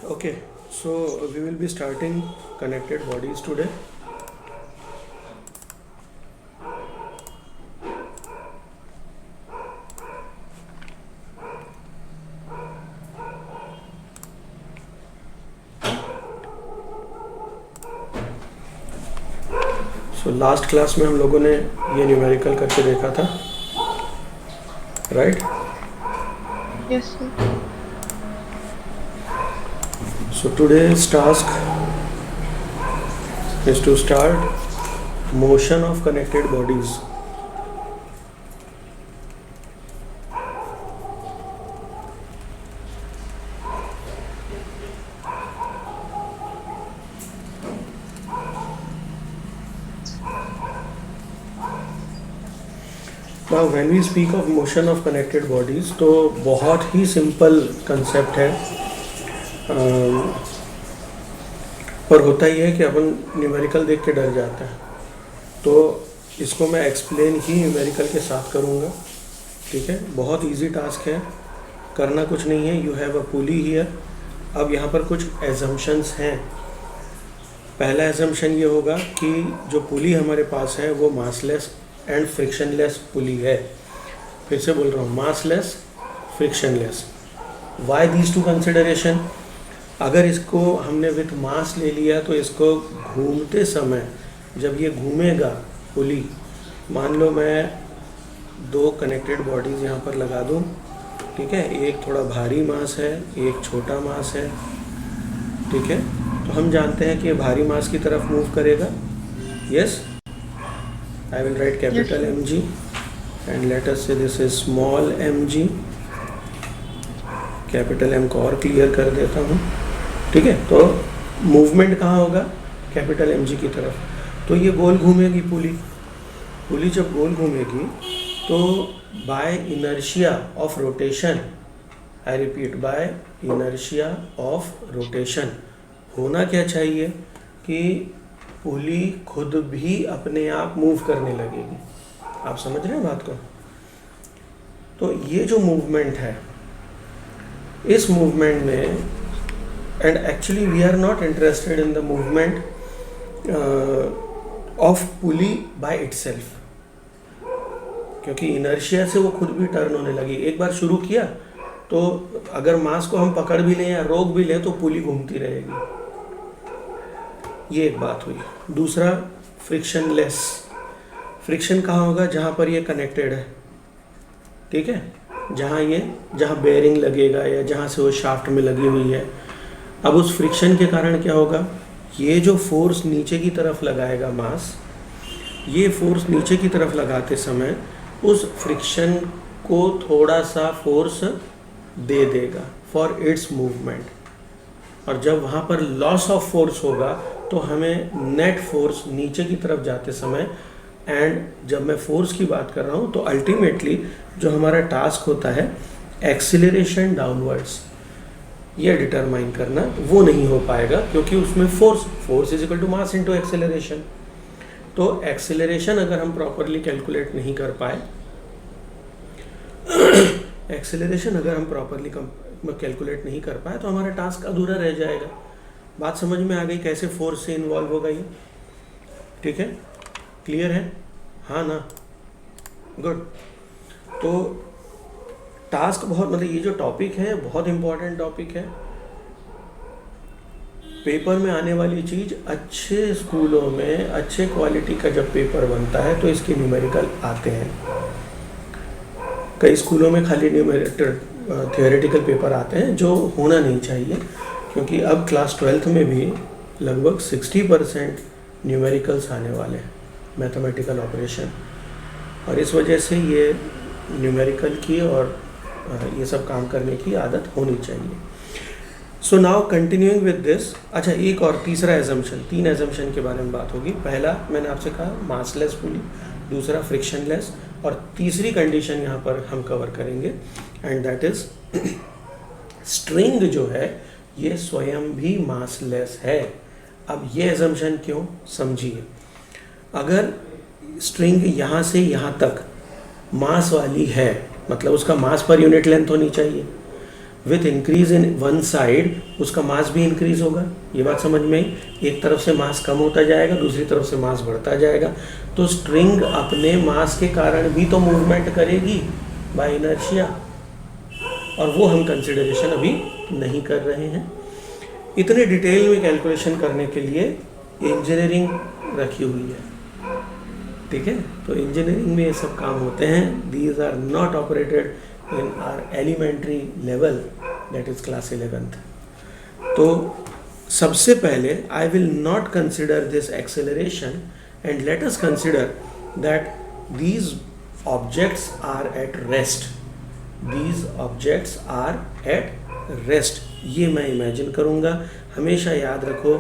Okay, so we will be starting connected bodies today. So last class में हम लोगों ने ये न्यूमेरिकल करके देखा था, right? Yes, sir. So today's task is to start motion of connected bodies. Now when we speak of motion of connected bodies, तो बहुत ही सिंपल कंसेप्ट है, पर होता ही है कि अपन न्यूमेरिकल देख के डर जाता है, तो इसको मैं एक्सप्लेन ही न्यूमेरिकल के साथ करूँगा. ठीक है, बहुत इजी टास्क है, करना कुछ नहीं है. You have a pulley here. अब यहाँ पर कुछ एजम्पशंस हैं. पहला एजम्पशन ये होगा कि जो पुली हमारे पास है वो मासलेस एंड फ्रिक्शनलेस पुली है. फिर से बोल रहा हूँ, massless, frictionless. Why these two consideration? अगर इसको हमने विथ मास ले लिया तो इसको घूमते समय जब ये घूमेगा पुली, मान लो मैं दो कनेक्टेड बॉडीज़ यहाँ पर लगा दूँ, ठीक है, एक थोड़ा भारी मास है, एक छोटा मास है, ठीक है, तो हम जानते हैं कि ये भारी मास की तरफ मूव करेगा. Yes, I will write capital Yes, mg and let us say this is small mg. Capital M को और क्लियर कर देता हूँ. ठीक है, तो मूवमेंट कहाँ होगा? कैपिटल एम जी की तरफ. तो ये गोल घूमेगी पुली जब गोल घूमेगी तो by inertia of rotation, I repeat, by inertia of rotation होना क्या चाहिए कि पुली खुद भी अपने आप मूव करने लगेगी. आप समझ रहे हैं बात को? तो ये जो मूवमेंट है, इस मूवमेंट में, and actually we are not interested in the movement of pulley by itself, क्योंकि इनर्शिया से वो खुद भी टर्न होने लगी. एक बार शुरू किया तो अगर मास को हम पकड़ भी लें या रोक भी लें तो पुली घूमती रहेगी. ये एक बात हुई. दूसरा, फ्रिक्शनलेस. फ्रिक्शन कहाँ होगा? जहाँ पर ये कनेक्टेड है, ठीक है, जहाँ बेयरिंग लगेगा या जहाँ से वो शाफ्ट में लगी हुई है. अब उस फ्रिक्शन के कारण क्या होगा? ये जो फोर्स नीचे की तरफ लगाएगा मास, ये फोर्स नीचे की तरफ लगाते समय उस फ्रिक्शन को थोड़ा सा फोर्स दे देगा फॉर इट्स मूवमेंट. और जब वहाँ पर लॉस ऑफ फोर्स होगा तो हमें नेट फोर्स नीचे की तरफ जाते समय, एंड जब मैं फोर्स की बात कर रहा हूँ तो अल्टीमेटली जो हमारा टास्क होता है एक्सीलरेशन डाउनवर्ड्स, ये डिटरमाइन करना, वो नहीं हो पाएगा क्योंकि उसमें force is equal to mass into acceleration. तो एक्सीलरेशन अगर हम प्रॉपरली कैलकुलेट नहीं कर पाए, एक्सीलरेशन अगर हम प्रॉपरली कैलकुलेट नहीं कर पाए तो हमारा टास्क अधूरा रह जाएगा. बात समझ में आ गई कैसे फोर्स से इन्वॉल्व होगा ये? ठीक है, क्लियर है? हाँ ना, गुड. तो टास्क बहुत, मतलब ये जो टॉपिक है बहुत इम्पोर्टेंट टॉपिक है. पेपर में आने वाली चीज़, अच्छे स्कूलों में अच्छे क्वालिटी का जब पेपर बनता है तो इसके न्यूमेरिकल आते हैं. कई स्कूलों में खाली थियोरेटिकल पेपर आते हैं, जो होना नहीं चाहिए, क्योंकि अब क्लास 12th में भी लगभग 60% न्यूमेरिकल्स आने वाले हैं, मैथमेटिकल ऑपरेशन. और इस वजह से ये न्यूमेरिकल की और ये सब काम करने की आदत होनी चाहिए. So now continuing with this. अच्छा, एक और तीसरा एजम्पशन, 3 एजम्पशन के बारे में बात होगी. पहला मैंने आपसे कहा मासलेस पुली, दूसरा फ्रिक्शनलेस, और तीसरी कंडीशन यहाँ पर हम कवर करेंगे, एंड दैट इज स्ट्रिंग जो है ये स्वयं भी मासलेस है. अब ये एजम्पशन क्यों, समझिए. अगर स्ट्रिंग यहाँ से यहाँ तक मास वाली है, मतलब उसका मास पर यूनिट लेंथ होनी चाहिए. With increase in one side उसका मास भी इंक्रीज होगा। ये बात समझ में आई? एक तरफ से मास कम होता जाएगा, दूसरी तरफ से मास बढ़ता जाएगा। तो स्ट्रिंग अपने मास के कारण भी तो मूवमेंट करेगी बाय इनर्शिया, और वो हम कंसिडरेशन अभी नहीं कर रहे हैं। इतने डिटेल में कैलकुलेशन करने के लिए इंजीनियरिंग रखी हुई है, ठीक है। तो इंजीनियरिंग में ये सब काम होते हैं। These are not operated in our elementary level, that is class 11th। तो सबसे पहले I will not consider this acceleration and let us consider that these objects are at rest. These objects are at rest, ये मैं imagine करूँगा। हमेशा याद रखो,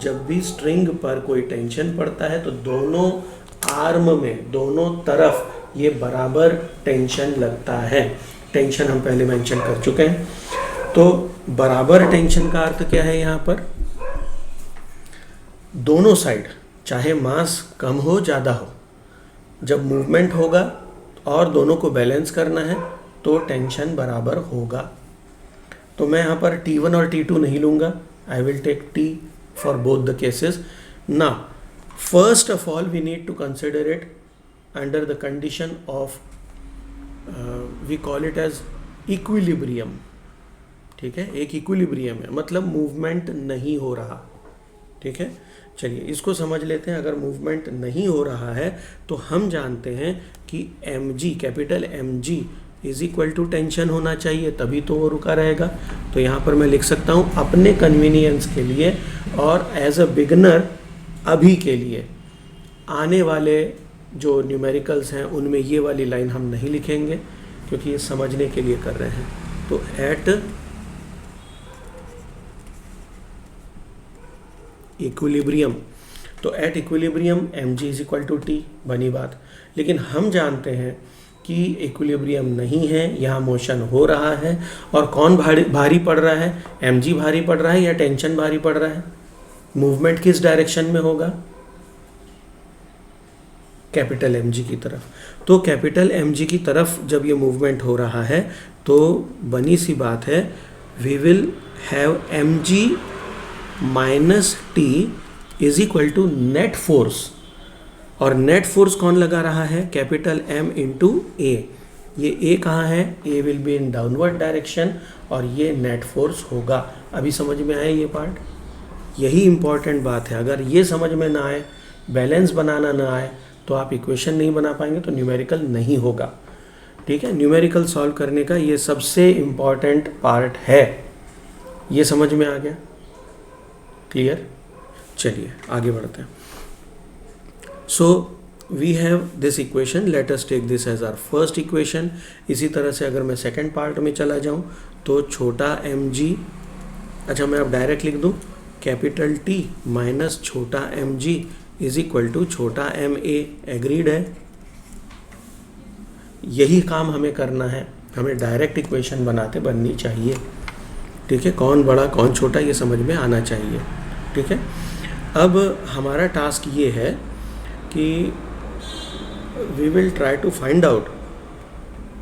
जब भी स्ट्रिंग पर कोई टेंशन पड़ता है तो दोनों आर्म में, दोनों तरफ ये बराबर टेंशन लगता है। टेंशन हम पहले मेंशन कर चुके हैं। तो बराबर टेंशन का अर्थ क्या है यहाँ पर? दोनों साइड, चाहे मास कम हो ज़्यादा हो, जब मूवमेंट होगा और दोनों को बैलेंस करना है तो टेंशन बराबर होगा। तो मैं यहाँ पर T1 और T2 नहीं लूँगा, I will take T for both the cases. ना, first of all we need to consider it under the condition of we call it as equilibrium, ठीक है। एक इक्विलिब्रियम है, मतलब मूवमेंट नहीं हो रहा, ठीक है। चलिए इसको समझ लेते हैं। अगर मूवमेंट नहीं हो रहा है तो हम जानते हैं कि mg, capital mg is equal to tension होना चाहिए, तभी तो वो रुका रहेगा। तो यहाँ पर मैं लिख सकता हूँ अपने कन्वीनियंस के लिए और एज अ बिगनर अभी के लिए, आने वाले जो न्यूमेरिकल्स हैं उनमें ये वाली लाइन हम नहीं लिखेंगे क्योंकि ये समझने के लिए कर रहे हैं। तो एट इक्विलिब्रियम, तो at equilibrium mg is equal to T, बनी बात। लेकिन हम जानते हैं कि इक्विलिब्रियम नहीं है, यहाँ मोशन हो रहा है। और कौन भारी पड़ रहा है? mg भारी पड़ रहा है या टेंशन भारी पड़ रहा है? मूवमेंट किस डायरेक्शन में होगा? कैपिटल mg की तरफ। तो कैपिटल mg की तरफ जब ये मूवमेंट हो रहा है तो बनी सी बात है, we will have mg minus T is equal to net force. और नेट फोर्स कौन लगा रहा है? Capital M into a. ये A कहाँ है? A will be in downward direction और ये नेट फोर्स होगा। अभी समझ में आया ये पार्ट? यही इंपॉर्टेंट बात है। अगर ये समझ में ना आए, बैलेंस बनाना ना आए, तो आप इक्वेशन नहीं बना पाएंगे, तो न्यूमेरिकल नहीं होगा, ठीक है। न्यूमेरिकल सॉल्व करने का ये सबसे इम्पॉर्टेंट पार्ट है। ये समझ में आ गया? क्लियर? चलिए आगे बढ़ते हैं। So we have this equation, let us take this as our first equation. इसी तरह से अगर मैं सेकंड पार्ट में चला जाऊं तो छोटा mg, अच्छा मैं अब डायरेक्ट लिख दूं, कैपिटल T माइनस छोटा mg इज इक्वल टू छोटा ma। एग्रीड है? यही काम हमें करना है, हमें डायरेक्ट इक्वेशन बनाते बननी चाहिए, ठीक है। कौन बड़ा कौन छोटा ये समझ में आना चाहिए, ठीक है। अब हमारा टास्क ये है कि we will try to find out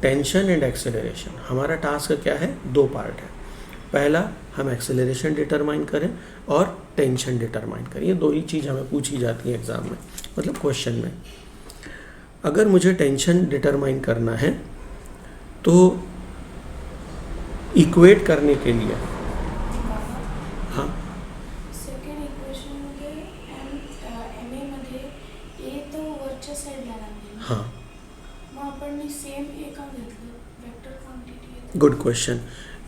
tension and acceleration. हमारा टास्क क्या है? दो पार्ट है। पहला, हम एक्सेलरेशन डिटरमाइन करें और टेंशन डिटरमाइन करें। ये दो ही चीज़ हमें पूछी जाती है एग्ज़ाम में, मतलब क्वेश्चन में। अगर मुझे टेंशन डिटरमाइन करना है तो इक्वेट करने के लिए, हाँ सेकंड इक्वेशन के MA मध्ये A तो वरच्या साईडला लागेल, हाँ, मग आपण सेम A का घेतलं? Vector quantity. Good question.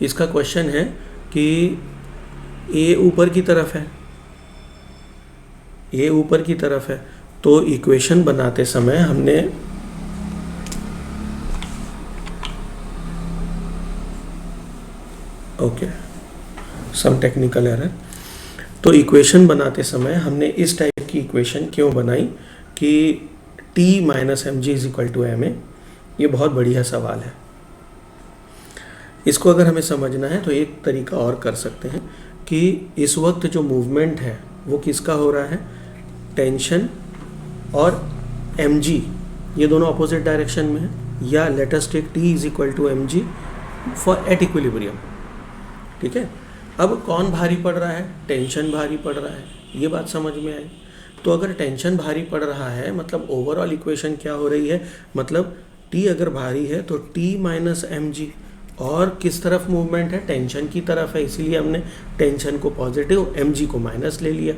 इसका क्वेश्चन है कि A ऊपर की तरफ है, A ऊपर की तरफ है, तो इक्वेशन बनाते समय हमने ओके सम टेक्निकल एरर। तो इक्वेशन बनाते समय हमने इस टाइप की इक्वेशन क्यों बनाई कि T minus mg is equal to ma। ये बहुत बढ़िया सवाल है। इसको अगर हमें समझना है तो एक तरीका और कर सकते हैं कि इस वक्त जो मूवमेंट है वो किसका हो रहा है? टेंशन और mg, ये दोनों अपोजिट डायरेक्शन में है। या let us take T is equal to mg for at equilibrium. ठीक है। अब कौन भारी पड़ रहा है? टेंशन भारी पड़ रहा है, ये बात समझ में आई। तो अगर टेंशन भारी पड़ रहा है मतलब ओवरऑल इक्वेशन क्या हो रही है, मतलब T अगर भारी है तो T माइनस एम जी, और किस तरफ मूवमेंट है? टेंशन की तरफ है, इसीलिए हमने टेंशन को पॉजिटिव, एम जी को माइनस ले लिया।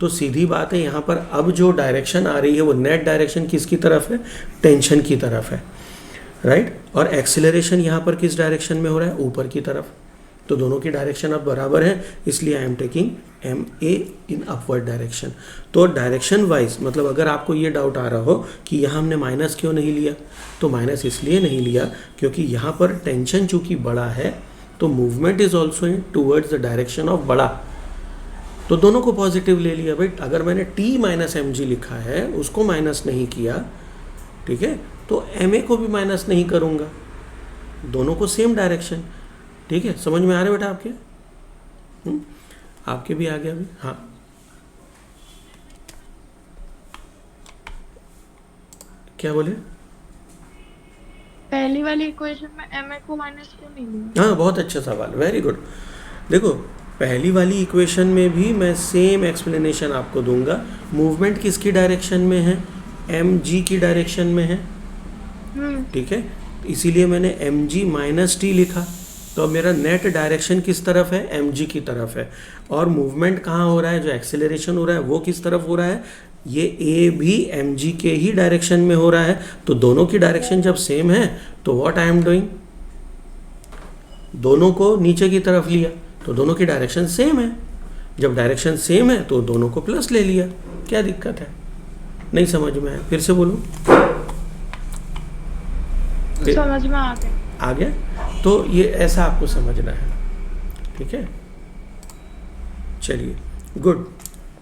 तो सीधी बात है, यहाँ पर अब जो डायरेक्शन आ रही है वो नेट डायरेक्शन किसकी तरफ है? टेंशन की तरफ है, राइट। और एक्सेलरेशन यहाँ पर किस डायरेक्शन में हो रहा है? ऊपर की तरफ। तो दोनों की डायरेक्शन अब बराबर है, इसलिए I am taking m a in upward direction. तो डायरेक्शन वाइज मतलब अगर आपको ये डाउट आ रहा हो कि यहाँ हमने माइनस क्यों नहीं लिया, तो माइनस इसलिए नहीं लिया क्योंकि यहाँ पर टेंशन चूंकि बड़ा है तो movement is also in towards the direction of बड़ा, तो दोनों को पॉजिटिव ले लिया। भाई अगर मैंने T माइनस एम जी लिखा है उसको माइनस नहीं किया, ठीक है, तो एम ए को भी माइनस नहीं करूँगा, दोनों को सेम डायरेक्शन। ठीक है, समझ में आ रहा है बेटा आपके? आपके भी आ गया अभी? हाँ, क्या बोले? पहली वाली इक्वेशन में एम ए को माइनस क्यों नहीं लिया? हाँ, बहुत अच्छा सवाल, वेरी गुड। देखो पहली वाली इक्वेशन में भी मैं सेम एक्सप्लेनेशन आपको दूंगा। मूवमेंट किसकी डायरेक्शन में है? एम जी की डायरेक्शन में है, ठीक है, इसीलिए मैंने एम जी माइनस टी लिखा। तो अब मेरा नेट डायरेक्शन किस तरफ है? एम जी की तरफ है। और मूवमेंट कहाँ हो रहा है? जो एक्सेलरेशन हो रहा है वो किस तरफ हो रहा है? ये ए भी एम जी के ही डायरेक्शन में हो रहा है। तो दोनों की डायरेक्शन जब सेम है तो व्हाट आई एम डूइंग, दोनों को नीचे की तरफ लिया, तो दोनों की डायरेक्शन सेम है। जब डायरेक्शन सेम है तो दोनों को प्लस ले लिया, क्या दिक्कत है? नहीं समझ में आया? फिर से बोलूं? समझ में आ गया। आ गया? तो ये ऐसा आपको समझना है, ठीक है। चलिए, गुड।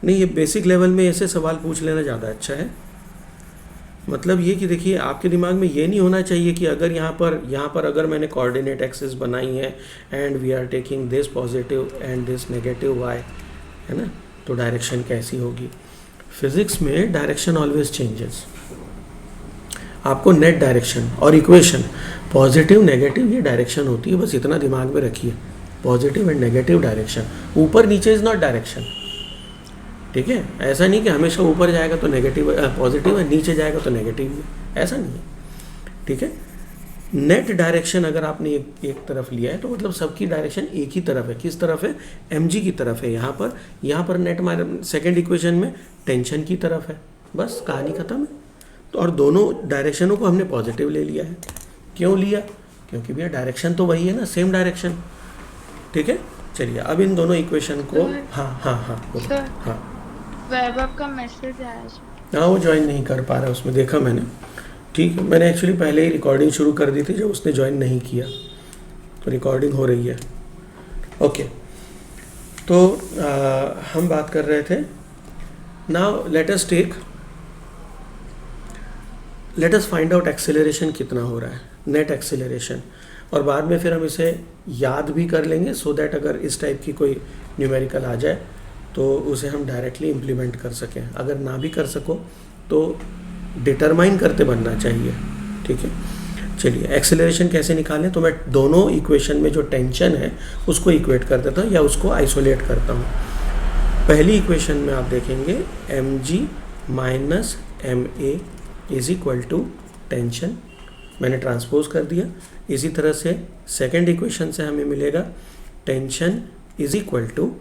नहीं, ये बेसिक लेवल में ऐसे सवाल पूछ लेना ज़्यादा अच्छा है। मतलब ये कि देखिए आपके दिमाग में ये नहीं होना चाहिए कि अगर यहाँ पर अगर मैंने कोऑर्डिनेट एक्सिस बनाई है and we are taking this positive and this negative y, है ना, तो डायरेक्शन कैसी होगी। फिजिक्स में डायरेक्शन ऑलवेज चेंजेस। आपको नेट डायरेक्शन और इक्वेशन पॉजिटिव नेगेटिव ये डायरेक्शन होती है, बस इतना दिमाग में रखिए। पॉजिटिव एंड नेगेटिव डायरेक्शन, ऊपर नीचे इज नॉट डायरेक्शन, ठीक है। ऐसा नहीं कि हमेशा ऊपर जाएगा तो नेगेटिव पॉजिटिव है, नीचे जाएगा तो नेगेटिव है, ऐसा नहीं है, ठीक है। नेट डायरेक्शन अगर आपने एक तरफ लिया है तो मतलब सबकी डायरेक्शन एक ही तरफ है। किस तरफ है? एम जी की तरफ है। यहाँ पर नेट सेकेंड इक्वेशन में टेंशन की तरफ है, बस कहानी खत्म है। तो और दोनों डायरेक्शनों को हमने पॉजिटिव ले लिया है। क्यों लिया? क्योंकि भैया डायरेक्शन तो वही है ना, सेम डायरेक्शन, ठीक है। चलिए अब इन दोनों इक्वेशन को हाँ वैभव का मैसेज आया है। हाँ, वो ज्वाइन नहीं कर पा रहा, उसमें देखा मैंने, ठीक है। मैंने एक्चुअली पहले ही रिकॉर्डिंग शुरू कर दी थी जब उसने ज्वाइन नहीं किया, तो रिकॉर्डिंग हो रही है। ओके, तो हम बात कर रहे थे, now let us find out acceleration कितना हो रहा है, नेट एक्सेलरेशन, और बाद में फिर हम इसे याद भी कर लेंगे सो दैट अगर इस टाइप की कोई न्यूमेरिकल आ जाए तो उसे हम डायरेक्टली इम्प्लीमेंट कर सकें। अगर ना भी कर सको तो डिटरमाइन करते बनना चाहिए, ठीक है। चलिए एक्सेलरेशन कैसे निकालें, तो मैं दोनों इक्वेशन में जो टेंशन है उसको इक्वेट कर देता हूँ या उसको आइसोलेट करता हूँ। पहली इक्वेशन में आप देखेंगे m g minus m a is equal to tension, मैंने ट्रांसपोज कर दिया। इसी तरह से सेकेंड इक्वेशन से हमें मिलेगा tension is equal to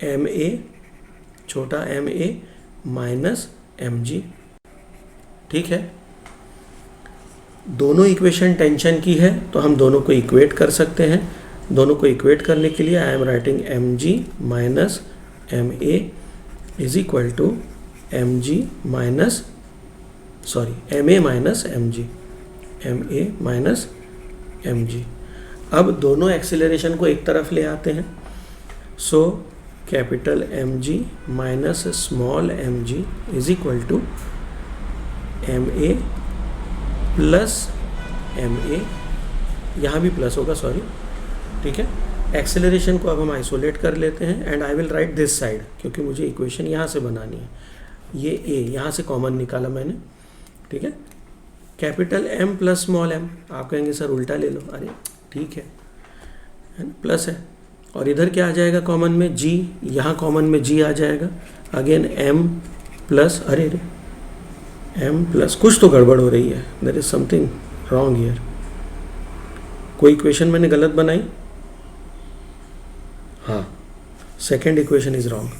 M A छोटा एम ए माइनस एम जी, ठीक है। दोनों इक्वेशन टेंशन की है तो हम दोनों को इक्वेट कर सकते हैं। दोनों को इक्वेट करने के लिए I am writing m g minus m a is equal to m g minus m A minus M g, m A minus M g. अब दोनों एक्सेलरेशन को एक तरफ ले आते हैं। So capital M g minus small m g is equal to M a plus m a, यहाँ भी प्लस होगा, सॉरी, ठीक है। एक्सेलरेशन को अब हम आइसोलेट कर लेते हैं and I will right this side, क्योंकि मुझे इक्वेशन यहाँ से बनानी है। ये ए यहाँ से कॉमन निकाला मैंने, ठीक है। Capital M plus small m, आप कहेंगे सर उल्टा ले लो, अरे ठीक है, है ना, प्लस है। और इधर क्या आ जाएगा कॉमन में, g, यहाँ कॉमन में g आ जाएगा, अगेन m प्लस, अरे रे m प्लस, कुछ तो गड़बड़ हो रही है, there is something wrong here. कोई इक्वेशन मैंने गलत बनाई, हाँ, second equation is wrong.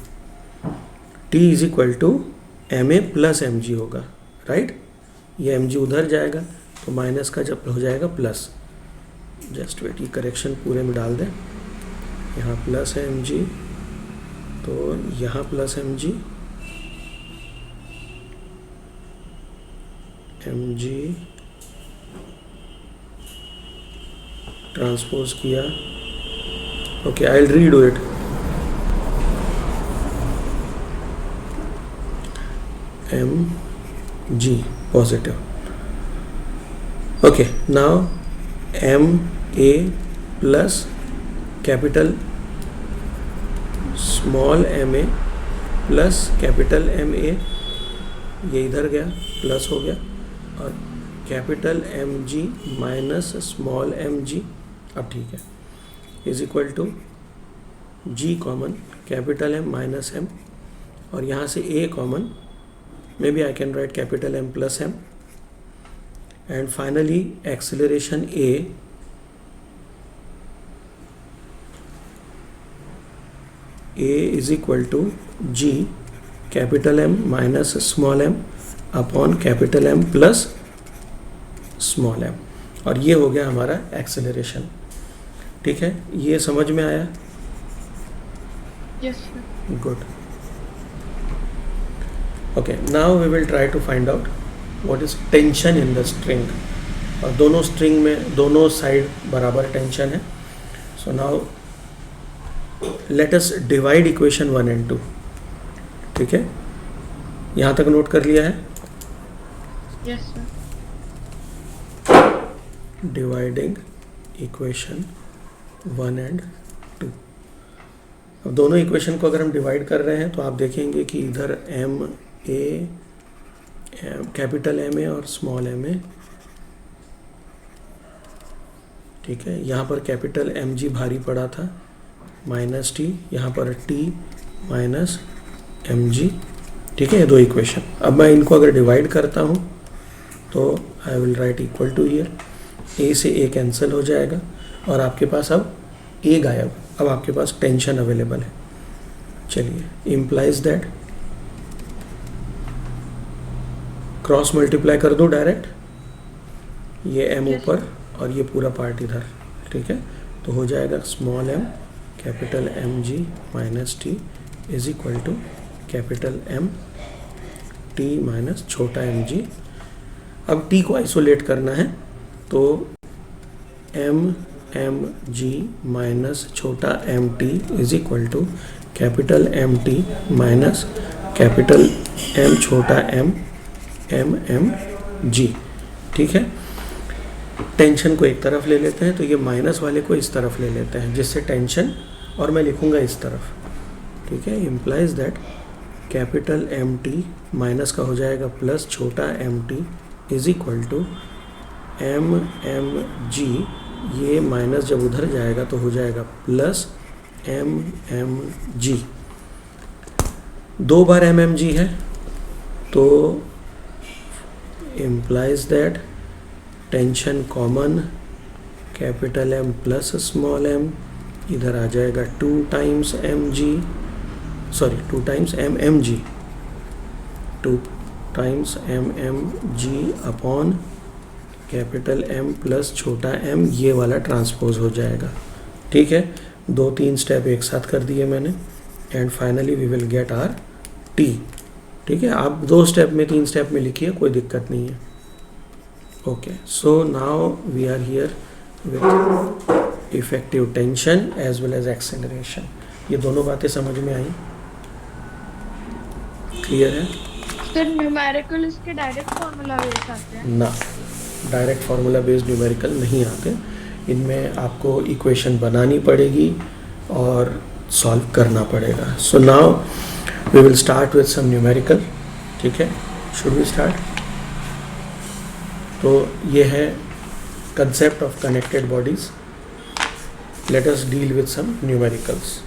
t is equal to ma plus mg होगा, राइट। ये mg उधर जाएगा तो माइनस का जब हो जाएगा प्लस, जस्ट वेट, ये करेक्शन पूरे में डाल दें। यहाँ प्लस है mg, तो यहाँ प्लस mg, ट्रांसपोज किया, okay, I will redo it. mg positive, okay, now ma plus capital small ma plus capital ma, ये इधर गया प्लस हो गया, और capital mg minus small mg, अब ठीक है, is equal to g common, capital M minus m, और यहाँ से a common, may be I can write capital M plus m, and finally acceleration a is equal to g capital M minus small m upon capital M plus small m, और ये हो गया हमारा acceleration. ठीक है, ये समझ में आया? Yes, sir. Good. Okay, now we will try to find out what is tension in the string. और दोनों स्ट्रिंग में दोनों साइड बराबर टेंशन है. So now let us divide equation 1 and 2. ठीक है, यहाँ तक नोट कर लिया है? Yes, sir. Dividing equation 1 and 2. अब दोनों इक्वेशन को अगर हम डिवाइड कर रहे हैं तो आप देखेंगे कि इधर m a, capital M a और स्मॉल एम ए, ठीक है, यहाँ पर कैपिटल एम जी भारी पड़ा था, माइनस टी, यहाँ पर टी माइनस एम जी. ठीक है, ये दो इक्वेशन. अब मैं इनको अगर डिवाइड करता हूँ तो I will write equal to here, A से ए कैंसिल हो जाएगा और आपके पास अब ए गायब. अब आपके पास टेंशन अवेलेबल है. चलिए, इम्प्लाइज दैट क्रॉस मल्टीप्लाई कर दो डायरेक्ट, ये एम ऊपर और ये पूरा पार्ट इधर. ठीक है, तो हो जाएगा small m capital M g minus T is equal to capital M T minus छोटा एम जी. अब टी को आइसोलेट करना है तो एम एम जी माइनस छोटा m T is equal to capital M T minus capital M छोटा m m m जी. ठीक है, टेंशन को एक तरफ ले लेते हैं तो ये माइनस वाले को इस तरफ ले लेते हैं जिससे टेंशन, और मैं लिखूंगा इस तरफ. ठीक है, implies that capital M T minus का हो जाएगा प्लस छोटा m T is equal to m m g. ये माइनस जब उधर जाएगा तो हो जाएगा प्लस एम एम जी. दो बार एम एम जी है तो implies that tension common capital M plus small m, इधर आ जाएगा 2 times m g, sorry 2 times m m g, 2 times m m g upon capital M plus छोटा m, ये वाला transpose हो जाएगा. ठीक है, 2-3 स्टेप एक साथ कर दिए मैंने and finally we will get our T. ठीक है, आप 2 स्टेप में 3 स्टेप में लिखिए, कोई दिक्कत नहीं है. Okay, so now we are here with effective tension as well as acceleration. ये दोनों बातें समझ में आई? क्लियर है? सर न्यूमेरिकल इसके डायरेक्ट फॉर्मूला बेस आते हैं ना, डायरेक्ट फार्मूला बेस्ड न्यूमेरिकल नहीं आते. इनमें आपको इक्वेशन बनानी पड़ेगी और सॉल्व करना पड़ेगा. So now we will start with some numerical. ठीक है, शुड वी स्टार्ट? तो ये है concept of connected bodies. let us deal with some numericals.